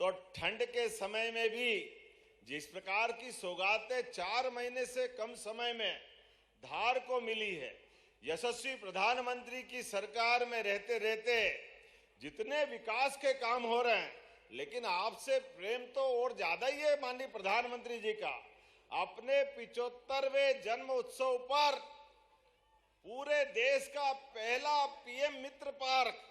तो ठंड के समय में भी जिस प्रकार की सौगातें 4 महीने से कम समय में धार को मिली है, यशस्वी प्रधानमंत्री की सरकार में रहते रहते जितने विकास के काम हो रहे हैं, लेकिन आपसे प्रेम तो और ज्यादा ही है माननीय प्रधानमंत्री जी का। अपने 75वें जन्म उत्सव पर पूरे देश का पहला पीएम मित्र पार्क,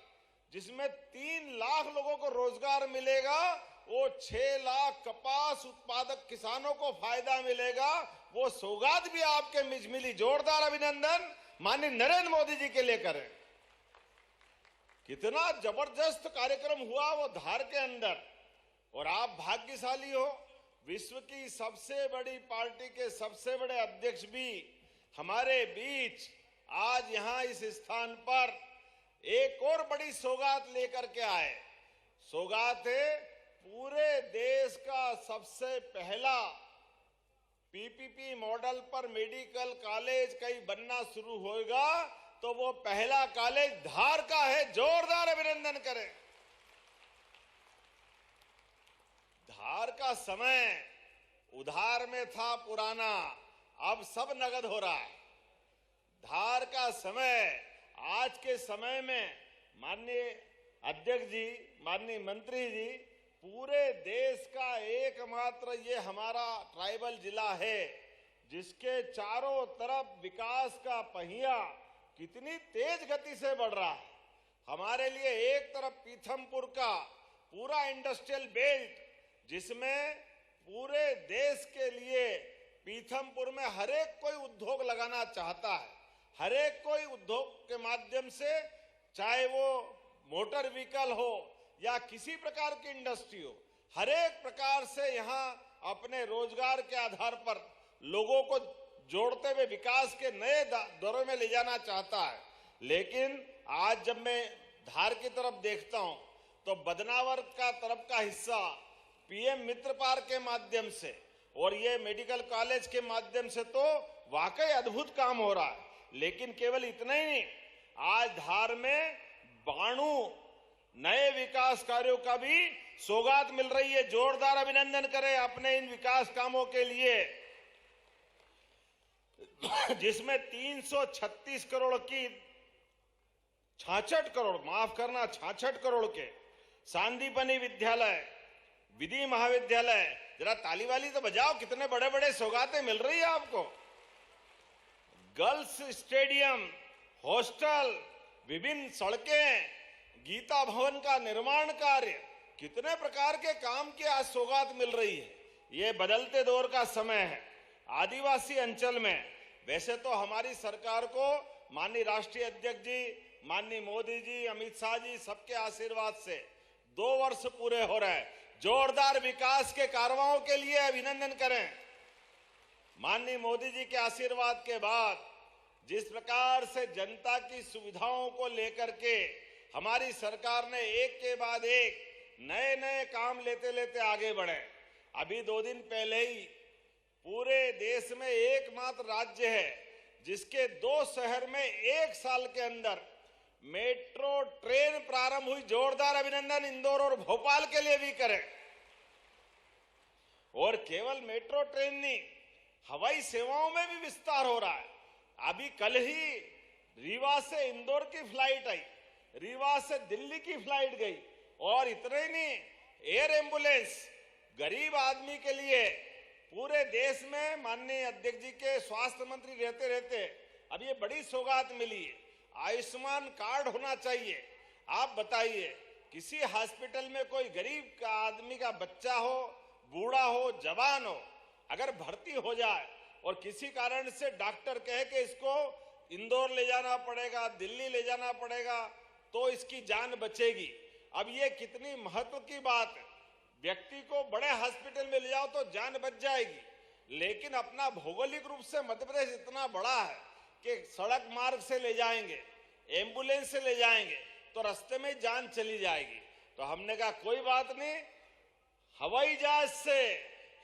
जिसमें 3 लाख लोगों को रोजगार मिलेगा, वो 6 लाख कपास उत्पादक किसानों को फायदा मिलेगा, वो सौगात भी आपके मिज मिली। जोरदार अभिनंदन माननीय नरेंद्र मोदी जी के लिए करें। कितना जबरदस्त कार्यक्रम हुआ वो धार के अंदर। और आप भाग्यशाली हो, विश्व की सबसे बड़ी पार्टी के सबसे बड़े अध्यक्ष भी हमारे बीच आज यहां इस स्थान पर एक और बड़ी सौगात लेकर के आए। सौगात है पूरे देश का सबसे पहला पीपीपी मॉडल पर मेडिकल कॉलेज कहीं बनना शुरू होगा, तो वो पहला कॉलेज धार का है। जोरदार अभिनंदन करें। धार का समय उधार में था पुराना, अब सब नगद हो रहा है। धार का समय आज के समय में माननीय अध्यक्ष जी, माननीय मंत्री जी, पूरे देश का एकमात्र ये हमारा ट्राइबल जिला है जिसके चारों तरफ विकास का पहिया कितनी तेज गति से बढ़ रहा है। हमारे लिए एक तरफ पीथमपुर का पूरा इंडस्ट्रियल बेल्ट, जिसमें पूरे देश के लिए पीथमपुर में हरेक कोई उद्योग लगाना चाहता है। हरेक कोई उद्योग के माध्यम से, चाहे वो मोटर व्हीकल हो या किसी प्रकार की इंडस्ट्री हो, हरेक प्रकार से यहां अपने रोजगार के आधार पर लोगों को जोड़ते हुए विकास के नए दौर में ले जाना चाहता है। लेकिन आज जब मैं धार की तरफ देखता हूं तो बदनावर का तरफ का हिस्सा पीएम मित्र पार्क के माध्यम से और ये मेडिकल कॉलेज के माध्यम से तो वाकई अद्भुत काम हो रहा है। लेकिन केवल इतना ही नहीं, आज धार में 92 नए विकास कार्यों का भी सौगात मिल रही है। जोरदार अभिनंदन करें अपने इन विकास कामों के लिए, जिसमें 336 करोड़ की 66 करोड़ के सांदीपनी विद्यालय, विधि महाविद्यालय, जरा ताली वाली तो बजाओ, कितने बड़े बड़े सौगातें मिल रही है आपको। गर्ल्स स्टेडियम, हॉस्टल, विभिन्न सड़कें, गीता भवन का निर्माण कार्य, कितने प्रकार के काम की आज सौगात मिल रही है। ये बदलते दौर का समय है। आदिवासी अंचल में वैसे तो हमारी सरकार को माननीय राष्ट्रीय अध्यक्ष जी, माननीय मोदी जी, अमित शाह जी, सबके आशीर्वाद से 2 वर्ष पूरे हो रहे हैं। जोरदार विकास के कार्यों के लिए अभिनंदन करें। माननीय मोदी जी के आशीर्वाद के बाद जिस प्रकार से जनता की सुविधाओं को लेकर के हमारी सरकार ने एक के बाद एक नए नए काम लेते लेते आगे बढ़े। अभी 2 दिन पहले ही पूरे देश में एकमात्र राज्य है जिसके 2 शहर में 1 साल के अंदर मेट्रो ट्रेन प्रारंभ हुई। जोरदार अभिनंदन इंदौर और भोपाल के लिए भी करें। और केवल मेट्रो ट्रेन नहीं, हवाई सेवाओं में भी विस्तार हो रहा है। अभी कल ही रीवा से इंदौर की फ्लाइट आई, रीवा से दिल्ली की फ्लाइट गई। और इतना ही नहीं, एयर एम्बुलेंस गरीब आदमी के लिए पूरे देश में माननीय अध्यक्ष जी के स्वास्थ्य मंत्री रहते रहते अब ये बड़ी सौगात मिली है। आयुष्मान कार्ड होना चाहिए। आप बताइए, किसी हॉस्पिटल में कोई गरीब का आदमी का बच्चा हो, बूढ़ा हो, जवान हो, अगर भर्ती हो जाए और किसी कारण से डॉक्टर कहे कि इसको इंदौर ले जाना पड़ेगा, दिल्ली ले जाना पड़ेगा, तो इसकी जान बचेगी। अब ये कितनी महत्व की बात है। व्यक्ति को बड़े हॉस्पिटल में ले जाओ तो जान बच जाएगी, लेकिन अपना भौगोलिक रूप से मध्य प्रदेश इतना बड़ा है कि सड़क मार्ग से ले जाएंगे, एम्बुलेंस से ले जाएंगे तो रास्ते में जान चली जाएगी। तो हमने कहा कोई बात नहीं, हवाई जहाज से,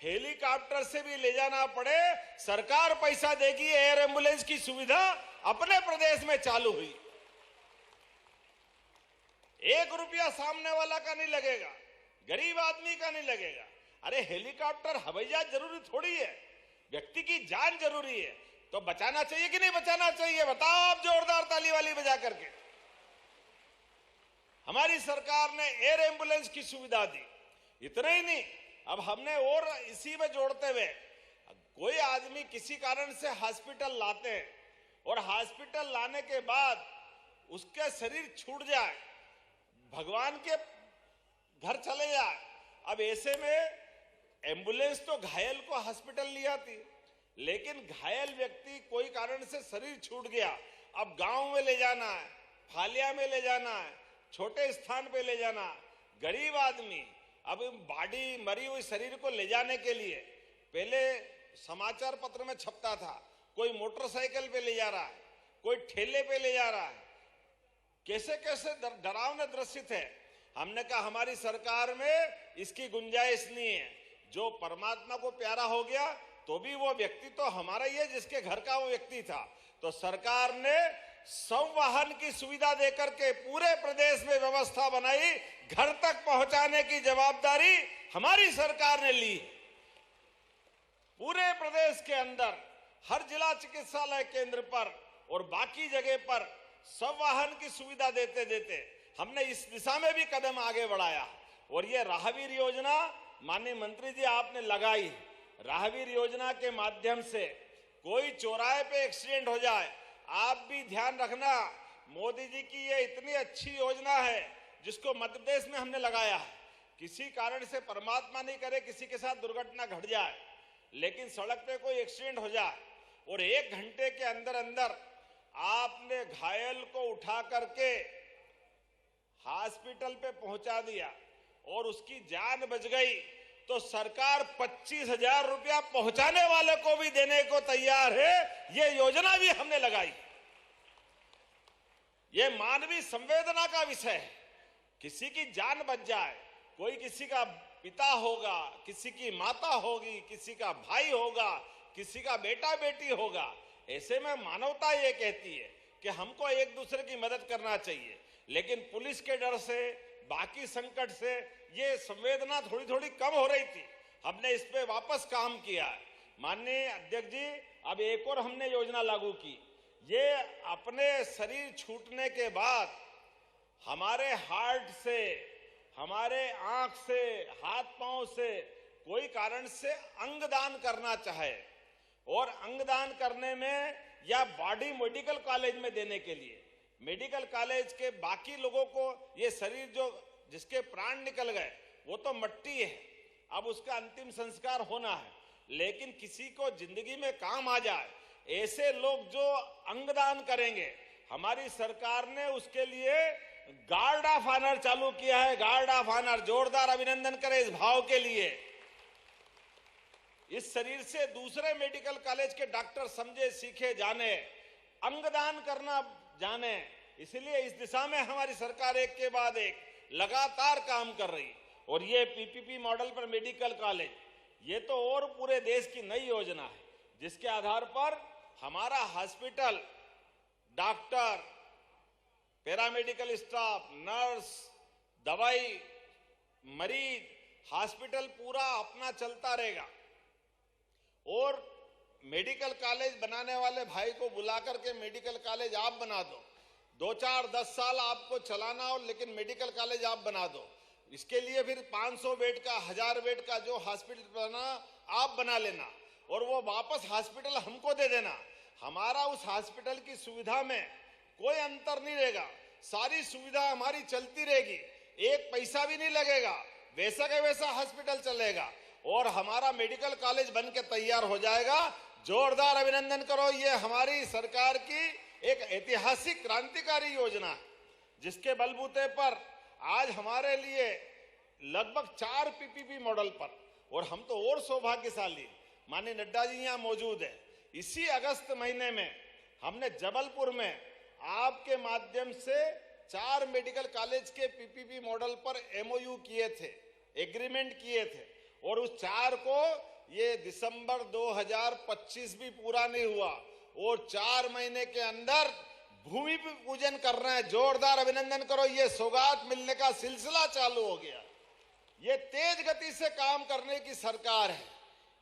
हेलीकॉप्टर से भी ले जाना पड़े, सरकार पैसा देगी। एयर एम्बुलेंस की सुविधा अपने प्रदेश में चालू हुई। 1 रुपया सामने वाला का नहीं लगेगा। गरीब आदमी का नहीं लगेगा। अरे हेलीकॉप्टर हवाई जहाज जरूरी थोड़ी है, व्यक्ति की जान जरूरी है, तो बचाना चाहिए कि नहीं बचाना चाहिए? बताओ आप जोरदार ताली वाली बजा करके। हमारी सरकार ने एयर एम्बुलेंस की सुविधा दी। इतना ही नहीं, अब हमने और इसी में जोड़ते हुए, कोई आदमी किसी कारण से हॉस्पिटल लाते हैं और हॉस्पिटल लाने के बाद उसका शरीर छूट जाए, भगवान के घर चले जाए, अब ऐसे में एम्बुलेंस तो घायल को हॉस्पिटल ले आती, लेकिन घायल व्यक्ति कोई कारण से शरीर छूट गया, अब गांव में ले जाना है, फालिया में ले जाना है, छोटे स्थान पे ले जाना, गरीब आदमी अब बॉडी मरी हुई शरीर को ले जाने के लिए पहले समाचार पत्र में छपता था, कोई मोटरसाइकिल पे ले जा रहा है, कोई ठेले पे ले जा रहा है, कैसे कैसे डरावने दृश्य थे। हमने कहा हमारी सरकार में इसकी गुंजाइश नहीं है। जो परमात्मा को प्यारा हो गया तो भी वो व्यक्ति तो हमारा ही है जिसके घर का वो व्यक्ति था। तो सरकार ने संवाहन की सुविधा देकर के पूरे प्रदेश में व्यवस्था बनाई, घर तक पहुंचाने की जवाबदारी हमारी सरकार ने ली। पूरे प्रदेश के अंदर हर जिला चिकित्सालय केंद्र पर और बाकी जगह पर संवाहन की सुविधा देते देते हमने इस दिशा में भी कदम आगे बढ़ाया। और ये राहवीर योजना माननीय मंत्री जी आपने लगाई। राहवीर योजना के माध्यम से कोई चौराहे पे एक्सीडेंट हो जाए, आप भी ध्यान रखना, मोदी जी की ये इतनी अच्छी योजना है जिसको मध्य प्रदेश में हमने लगाया है। किसी कारण से परमात्मा नहीं करे किसी के साथ दुर्घटना घट जाए, लेकिन सड़क पे कोई एक्सीडेंट हो जाए और 1 घंटे के अंदर अंदर आपने घायल को उठा करके हॉस्पिटल पे पहुंचा दिया और उसकी जान बच गई, तो सरकार 25,000 रुपया पहुंचाने वाले को भी देने को तैयार है। ये योजना भी हमने लगाई। ये मानवीय संवेदना का विषय है। किसी की जान बच जाए, कोई किसी का पिता होगा, किसी की माता होगी, किसी का भाई होगा, किसी का बेटा बेटी होगा, ऐसे में मानवता ये कहती है कि हमको एक दूसरे की मदद करना चाहिए। लेकिन पुलिस के डर से, बाकी संकट से ये संवेदना थोड़ी थोड़ी कम हो रही थी। हमने इस पे वापस काम किया है। माननीय अध्यक्ष जी, अब एक और हमने योजना लागू की। ये अपने शरीर छूटने के बाद हमारे हार्ट से, हमारे आंख से, हाथ पांव से कोई कारण से अंगदान करना चाहे और अंगदान करने में या बॉडी मेडिकल कॉलेज में देने के लिए, मेडिकल कॉलेज के बाकी लोगों को ये शरीर जो जिसके प्राण निकल गए वो तो मट्टी है, अब उसका अंतिम संस्कार होना है, लेकिन किसी को जिंदगी में काम आ जाए ऐसे लोग जो अंगदान करेंगे, हमारी सरकार ने उसके लिए गार्ड ऑफ ऑनर चालू किया है। गार्ड ऑफ ऑनर, जोरदार अभिनंदन करें इस भाव के लिए। इस शरीर से दूसरे मेडिकल कॉलेज के डॉक्टर समझे, सीखे, जाने, अंगदान करना जाने। इसलिए इस दिशा में हमारी सरकार एक के बाद एक लगातार काम कर रही। और ये पीपीपी मॉडल पर मेडिकल कॉलेज, ये तो और पूरे देश की नई योजना है, जिसके आधार पर हमारा hospital, doctor, paramedical staff, nurse, दवाई, मरीज, हॉस्पिटल पूरा अपना चलता रहेगा। और मेडिकल कॉलेज बनाने वाले भाई को बुला करके मेडिकल कॉलेज आप बना दो, 2, 4, 10 साल आपको चलाना हो, लेकिन मेडिकल कॉलेज आप बना दो। इसके लिए फिर 500 बेड का, 1000 बेड का जो हॉस्पिटल बना आप बना लेना और वो वापस हॉस्पिटल हमको दे देना। हमारा उस हॉस्पिटल की सुविधा में कोई अंतर नहीं रहेगा, सारी सुविधा हमारी चलती रहेगी, एक पैसा भी नहीं लगेगा, वैसा का वैसा हॉस्पिटल चलेगा और हमारा मेडिकल कॉलेज बन के तैयार हो जाएगा। जोरदार अभिनंदन करो, ये हमारी सरकार की एक ऐतिहासिक क्रांतिकारी योजना है, जिसके बलबूते पर आज हमारे लिए लगभग 4 पीपीपी मॉडल पर, और हम तो और सौभाग्यशाली, माननीय नड्डा जी यहाँ मौजूद है। इसी अगस्त महीने में हमने जबलपुर में आपके माध्यम से 4 मेडिकल कॉलेज के पीपीपी मॉडल पर एमओयू किए थे, एग्रीमेंट किए थे, और उस 4 को ये दिसंबर 2025 भी पूरा नहीं हुआ और 4 महीने के अंदर भूमि पूजन कर रहे हैं। जोरदार अभिनंदन करो, ये सौगात मिलने का सिलसिला चालू हो गया। ये तेज गति से काम करने की सरकार है।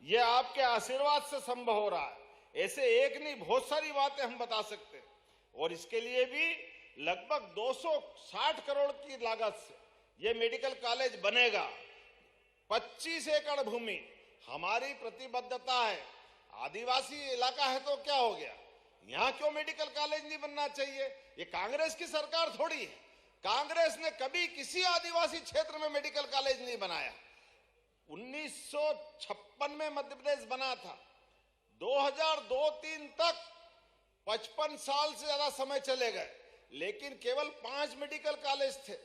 ये आपके आशीर्वाद से संभव हो रहा है। ऐसे एक नहीं, बहुत सारी बातें हम बता सकते हैं। और इसके लिए भी लगभग 260 करोड़ की लागत से ये मेडिकल कॉलेज बनेगा। 25 एकड़ भूमि हमारी प्रतिबद्धता है। आदिवासी इलाका है तो क्या हो गया, यहां क्यों मेडिकल कॉलेज नहीं बनना चाहिए? ये कांग्रेस की सरकार थोड़ी है। कांग्रेस ने कभी किसी आदिवासी क्षेत्र में मेडिकल कॉलेज नहीं बनाया। 1956 में मध्य प्रदेश बना था। 2002-3 तक 55 साल से ज्यादा समय चले गए, लेकिन केवल 5 मेडिकल कॉलेज थे।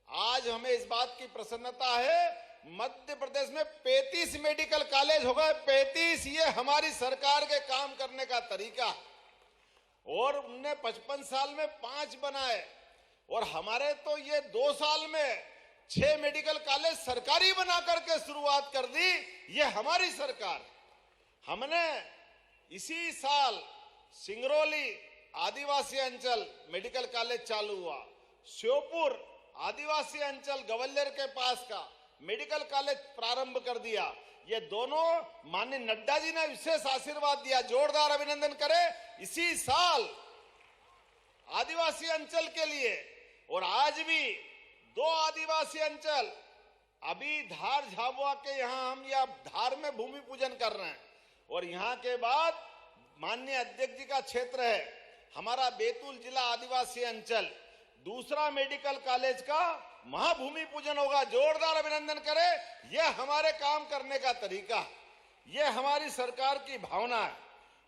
आज हमें इस बात की प्रसन्नता है, मध्य प्रदेश में 35 मेडिकल कॉलेज हो गए। 35। ये हमारी सरकार के काम करने का तरीका है। और उनने 55 साल में 5 बनाए, और हमारे तो ये 2 साल में 6 मेडिकल कॉलेज सरकारी बना करके शुरुआत कर दी। ये हमारी सरकार। हमने इसी साल सिंगरौली आदिवासी अंचल मेडिकल कॉलेज चालू हुआ। श्योपुर आदिवासी अंचल ग्वालियर के पास का मेडिकल कॉलेज प्रारंभ कर दिया। ये दोनों माननीय नड्डा जी ने विशेष आशीर्वाद दिया, जोरदार अभिनंदन करें इसी साल आदिवासी अंचल के लिए। और आज भी 2 आदिवासी अंचल, अभी धार झाबुआ के यहां हम या धार में भूमि पूजन कर रहे हैं। और यहां के बाद माननीय अध्यक्ष जी का क्षेत्र है हमारा बैतूल जिला आदिवासी अंचल, दूसरा मेडिकल कॉलेज का महाभूमि पूजन होगा। जोरदार अभिनंदन करें। यह हमारे काम करने का तरीका है, यह हमारी सरकार की भावना है।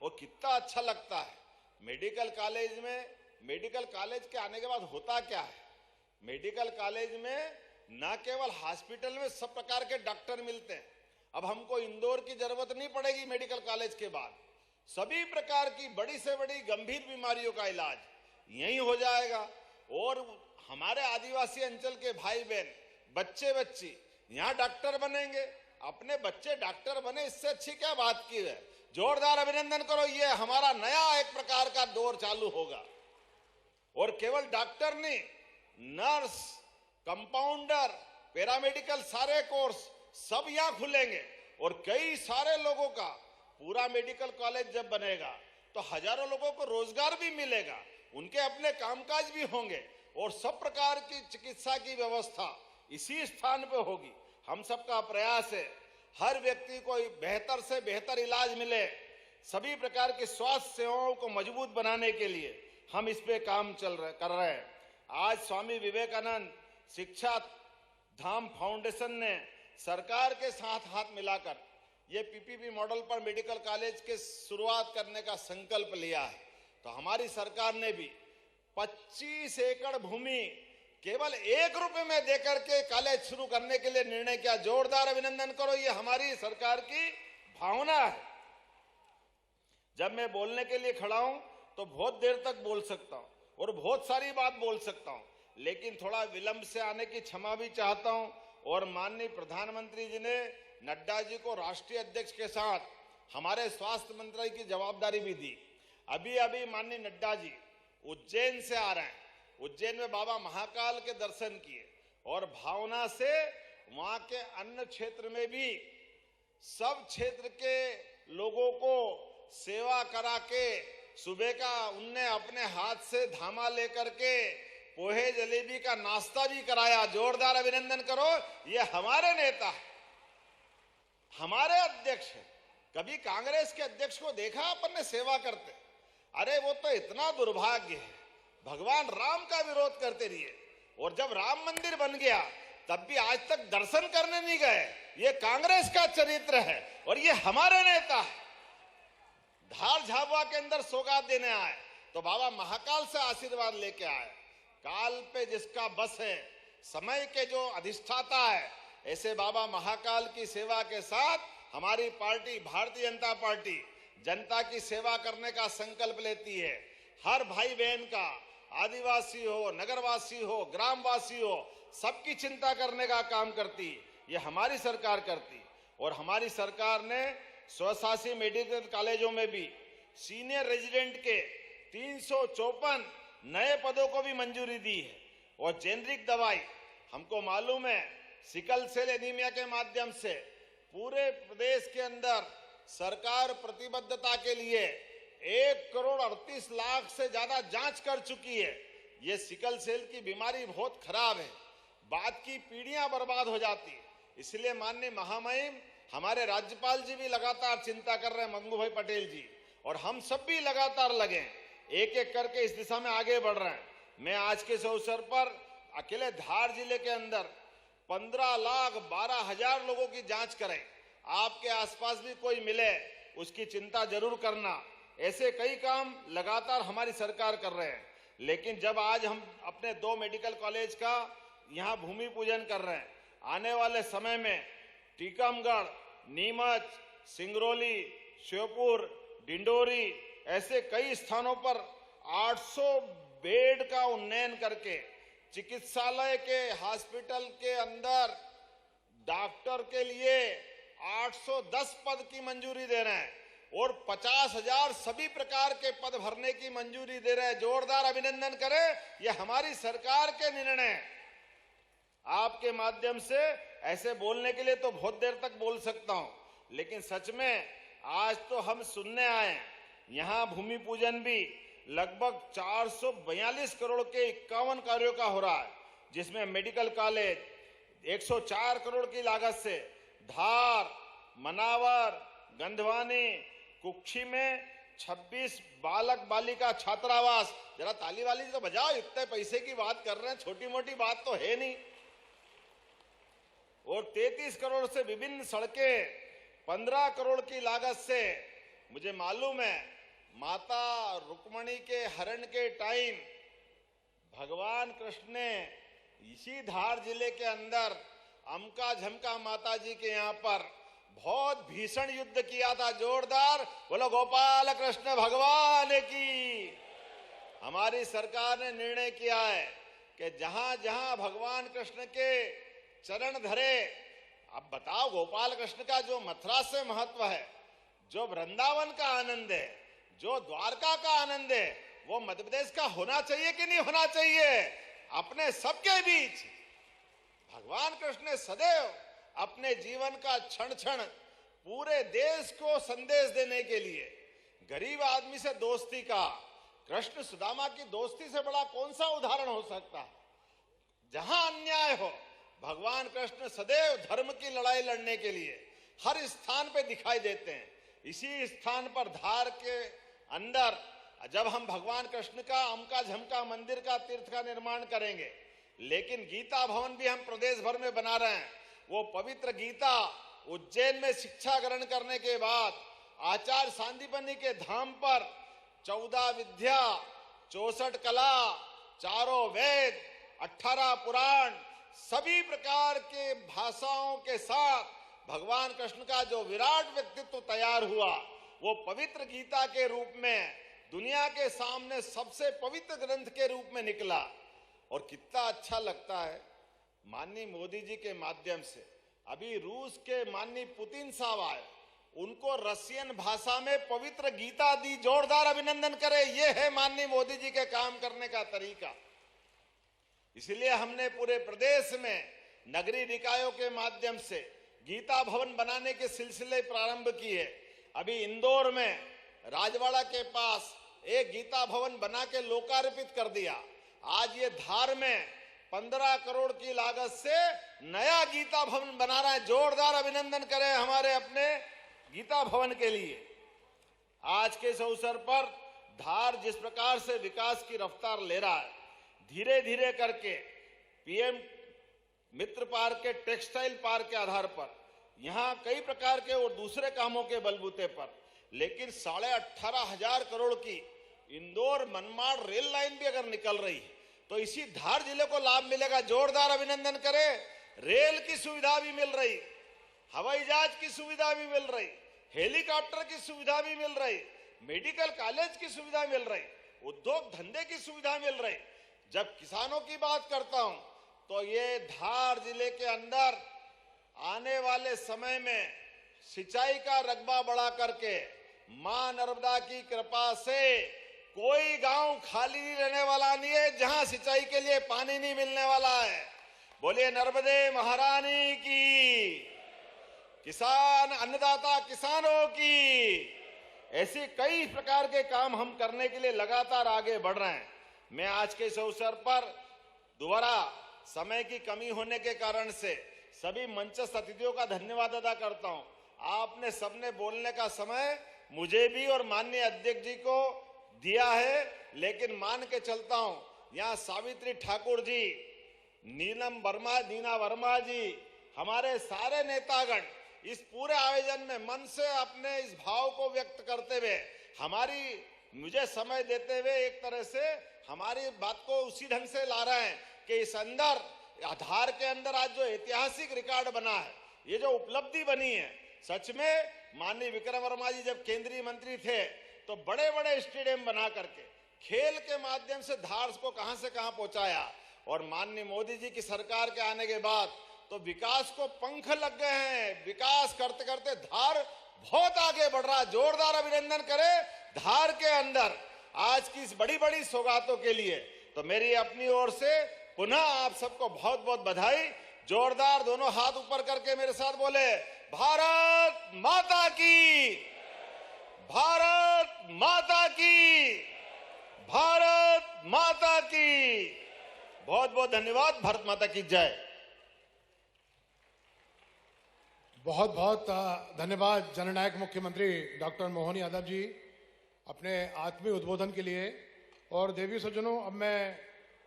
और कितना अच्छा लगता है मेडिकल कॉलेज में। मेडिकल कॉलेज के आने के बाद होता क्या है, मेडिकल कॉलेज में न केवल हॉस्पिटल में सब प्रकार के डॉक्टर मिलते हैं। अब हमको इंदौर की जरूरत नहीं पड़ेगी मेडिकल कॉलेज के बाद। सभी प्रकार की बड़ी से बड़ी गंभीर बीमारियों का इलाज यहीं हो जाएगा। और हमारे आदिवासी अंचल के भाई बहन, बच्चे बच्ची यहाँ डॉक्टर बनेंगे, अपने बच्चे डॉक्टर बने, इससे अच्छी क्या बात की है। जोरदार अभिनंदन करो। ये हमारा नया एक प्रकार का दौर चालू होगा। और केवल डॉक्टर नहीं, नर्स, कंपाउंडर, पैरामेडिकल सारे कोर्स सब यहाँ खुलेंगे। और कई सारे लोगों का पूरा मेडिकल कॉलेज जब बनेगा तो हजारों लोगों को रोजगार भी मिलेगा, उनके अपने कामकाज भी होंगे। और सब प्रकार की चिकित्सा की व्यवस्था इसी स्थान पे होगी। हम सबका प्रयास है हर व्यक्ति को बेहतर से बेहतर इलाज मिले। सभी प्रकार की स्वास्थ्य सेवाओं को मजबूत बनाने के लिए हम इस पे काम कर रहे हैं। आज स्वामी विवेकानंद शिक्षा धाम फाउंडेशन ने सरकार के साथ हाथ मिलाकर ये पीपीपी मॉडल पर मेडिकल कॉलेज के शुरुआत करने का संकल्प लिया है। तो हमारी सरकार ने भी 25 एकड़ भूमि केवल 1 रुपए में देकर के कॉलेज शुरू करने के लिए निर्णय किया। जोरदार अभिनंदन करो। ये हमारी सरकार की भावना है। जब मैं बोलने के लिए खड़ा हूं तो बहुत देर तक बोल सकता हूं और बहुत सारी बात बोल सकता हूं, लेकिन थोड़ा विलंब से आने की क्षमा भी चाहता हूं। और माननीय प्रधानमंत्री जी ने नड्डा जी को राष्ट्रीय अध्यक्ष के साथ हमारे स्वास्थ्य मंत्रालय की जवाबदारी भी दी। अभी अभी माननीय नड्डा जी उज्जैन से आ रहे हैं। उज्जैन में बाबा महाकाल के दर्शन किए और भावना से वहां के अन्य क्षेत्र में भी सब क्षेत्र के लोगों को सेवा करा के सुबह का उनने अपने हाथ से धामा लेकर के पोहे जलेबी का नाश्ता भी कराया। जोरदार अभिनंदन करो। ये हमारे नेता है, हमारे अध्यक्ष है। कभी कांग्रेस के अध्यक्ष को देखा अपन ने सेवा करते? अरे वो तो इतना दुर्भाग्य है, भगवान राम का विरोध करते रहिए और जब राम मंदिर बन गया तब भी आज तक दर्शन करने नहीं गए। ये कांग्रेस का चरित्र है और ये हमारे नेता है। धार झाबुआ के अंदर सौगात देने आए तो बाबा महाकाल से आशीर्वाद लेके आए। काल पे जिसका बस है, समय के जो अधिष्ठाता है, ऐसे बाबा महाकाल की सेवा के साथ हमारी पार्टी भारतीय जनता पार्टी जनता की सेवा करने का संकल्प लेती है। हर भाई बहन का, आदिवासी हो, नगरवासी हो, ग्रामवासी हो, सबकी चिंता करने का काम करती। ये हमारी सरकार करती। और हमारी सरकार ने स्वशासी मेडिकल कॉलेजों में भी सीनियर रेजिडेंट के 354 नए पदों को भी मंजूरी दी है। और जेनरिक दवाई हमको मालूम है सिकल सेल एनीमिया के माध्यम से पूरे प्रदेश के अंदर सरकार प्रतिबद्धता के लिए 1,38,00,000 से ज्यादा जांच कर चुकी है। ये सिकल सेल की बीमारी बहुत खराब है, बाद की पीढ़ियां बर्बाद हो जाती, इसलिए माननीय महामहिम हमारे राज्यपाल जी भी लगातार चिंता कर रहे हैं, मंगू भाई पटेल जी, और हम सब भी लगातार लगे, एक एक करके इस दिशा में आगे बढ़ रहे हैं। मैं आज के इस अवसर पर अकेले धार जिले के अंदर 15,12,000 लोगों की जांच करें। आपके आसपास भी कोई मिले उसकी चिंता जरूर करना। ऐसे कई काम लगातार हमारी सरकार कर रहे हैं। लेकिन जब आज हम अपने 2 मेडिकल कॉलेज का यहाँ भूमि पूजन कर रहे हैं, आने वाले समय में टीकमगढ़, नीमच, सिंगरौली, श्योपुर, डिंडोरी ऐसे कई स्थानों पर 800 बेड का उन्नयन करके चिकित्सालय के हॉस्पिटल के अंदर डॉक्टर के लिए 810 पद की मंजूरी दे रहे हैं और 50,000 सभी प्रकार के पद भरने की मंजूरी दे रहे हैं। जोरदार अभिनंदन करें, यह हमारी सरकार के निर्णय हैं। आपके माध्यम से ऐसे बोलने के लिए तो बहुत देर तक बोल सकता हूं, लेकिन सच में आज तो हम सुनने आए हैं। यहां भूमि पूजन भी लगभग 442 करोड़ के 51 कार्यों का हो रहा है, जिसमें मेडिकल कॉलेज 104 करोड़ की लागत से धार, मनावर, गंधवानी, कुक्षी में 26 बालक बालिका छात्रावास। जरा ताली वाली तो बजाओ, इतने पैसे की बात कर रहे हैं, छोटी मोटी बात तो है नहीं। और 33 करोड़ से विभिन्न सड़कें, 15 करोड़ की लागत से, मुझे मालूम है माता रुक्मणी के हरण के टाइम भगवान कृष्ण ने इसी धार जिले के अंदर अमका झमका माता जी के यहाँ पर बहुत भीषण युद्ध किया था। जोरदार बोलो गोपाल कृष्ण भगवान की। हमारी सरकार ने निर्णय किया है कि जहां जहां भगवान कृष्ण के चरण धरे, अब बताओ गोपाल कृष्ण का जो मथुरा से महत्व है, जो वृंदावन का आनंद है, जो द्वारका का आनंद है, वो मध्य प्रदेश का होना चाहिए कि नहीं होना चाहिए? अपने सबके बीच भगवान कृष्ण ने सदैव अपने जीवन का क्षण क्षण पूरे देश को संदेश देने के लिए गरीब आदमी से दोस्ती का, कृष्ण सुदामा की दोस्ती से बड़ा कौन सा उदाहरण हो सकता है? जहां अन्याय हो, भगवान कृष्ण सदैव धर्म की लड़ाई लड़ने के लिए हर स्थान पे दिखाई देते हैं। इसी स्थान पर धार के अंदर जब हम भगवान कृष्ण का अमका झमका मंदिर का तीर्थ का निर्माण करेंगे, लेकिन गीता भवन भी हम प्रदेश भर में बना रहे हैं। वो पवित्र गीता उज्जैन में शिक्षा ग्रहण करने के बाद आचार्य सांदीपनि के धाम पर 14 विद्या, 64 कला, 4 वेद, 18 पुराण, सभी प्रकार के भाषाओं के साथ भगवान कृष्ण का जो विराट व्यक्तित्व तैयार हुआ, वो पवित्र गीता के रूप में दुनिया के सामने सबसे पवित्र ग्रंथ के रूप में निकला। और कितना अच्छा लगता है, माननीय मोदी जी के माध्यम से अभी रूस के माननीय पुतिन साहब आए, उनको रशियन भाषा में पवित्र गीता दी। जोरदार अभिनंदन करें, ये है माननीय मोदी जी के काम करने का तरीका। इसलिए हमने पूरे प्रदेश में नगरीय निकायों के माध्यम से गीता भवन बनाने के सिलसिले प्रारंभ किए। अभी इंदौर में राजवाड़ा के पास एक गीता भवन बना के लोकार्पित कर दिया। आज ये धार में 15 करोड़ की लागत से नया गीता भवन बना रहा है। जोरदार अभिनंदन करें हमारे अपने गीता भवन के लिए। आज के इस अवसर पर धार जिस प्रकार से विकास की रफ्तार ले रहा है, धीरे धीरे करके पीएम मित्र पार्क के टेक्सटाइल पार्क के आधार पर यहां कई प्रकार के और दूसरे कामों के बलबूते पर, लेकिन 18,500 करोड़ की इंदौर मनमाड़ रेल लाइन भी अगर निकल रही है तो इसी धार जिले को लाभ मिलेगा। जोरदार अभिनंदन करें। रेल की सुविधा भी मिल रही, हवाई जहाज की सुविधा भी मिल रही, हेलीकॉप्टर की सुविधा भी मिल रही, मेडिकल कॉलेज की सुविधा मिल रही, उद्योग धंधे की सुविधा मिल रही। जब किसानों की बात करता हूं तो ये धार जिले के अंदर आने वाले समय में सिंचाई का रकबा बढ़ा करके मां नर्मदा की कृपा से कोई गांव खाली नहीं रहने वाला नहीं है जहां सिंचाई के लिए पानी नहीं मिलने वाला है। बोलिए नर्मदे महारानी की, किसान अन्नदाता किसानों की। ऐसे कई प्रकार के काम हम करने के लिए लगातार आगे बढ़ रहे हैं। मैं आज के इस अवसर पर दोबारा समय की कमी होने के कारण से सभी मंचस्थ अतिथियों का धन्यवाद अदा करता हूं। आपने सबने बोलने का समय मुझे भी और माननीय अध्यक्ष जी को दिया है, लेकिन मान के चलता हूं यहाँ सावित्री ठाकुर जी, नीना वर्मा जी, हमारे सारे नेतागण इस पूरे आयोजन में मन से अपने इस भाव को व्यक्त करते हुए मुझे समय देते हुए एक तरह से हमारी बात को उसी ढंग से ला रहे हैं कि इस अंदर आधार के अंदर आज जो ऐतिहासिक रिकॉर्ड बना है, ये जो उपलब्धि बनी है, सच में माननीय विक्रम वर्मा जी जब केंद्रीय मंत्री थे तो बड़े बड़े स्टेडियम बना करके खेल के माध्यम से धार को कहां से कहां पहुंचाया, और माननीय मोदी जी की सरकार के आने के बाद तो विकास को पंख लग गए हैं। विकास करते करते धार बहुत आगे बढ़ रहा है। जोरदार अभिनंदन करें धार के अंदर आज की इस बड़ी बड़ी सौगातों के लिए। तो मेरी अपनी ओर से पुनः आप सबको बहुत बहुत बधाई। जोरदार दोनों हाथ ऊपर करके मेरे साथ बोले, भारत माता की, भारत माता की, भारत माता की। बहुत बहुत धन्यवाद। भारत माता की जय। बहुत बहुत धन्यवाद जननायक मुख्यमंत्री डॉक्टर मोहन यादव जी अपने आत्मीय उद्बोधन के लिए। और देवी सज्जनों, अब मैं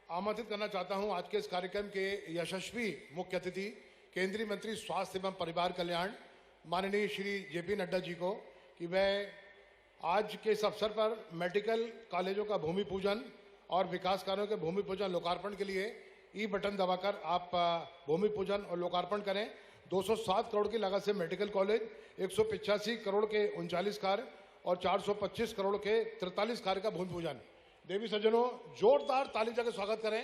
आमंत्रित करना चाहता हूं आज के इस कार्यक्रम के यशस्वी मुख्य अतिथि केंद्रीय मंत्री स्वास्थ्य एवं परिवार कल्याण माननीय श्री जेपी नड्डा जी को कि वह आज के इस अवसर पर मेडिकल कॉलेजों का भूमि पूजन और विकास कार्यों के भूमि पूजन लोकार्पण के लिए ई बटन दबाकर आप भूमि पूजन और लोकार्पण करें। 207 करोड़ की लागत से मेडिकल कॉलेज, 185 करोड़ के 39 कार्य और 425 करोड़ के 43 कार्य का भूमि पूजन। देवी सज्जनों, जोरदार ताली देकर स्वागत करें।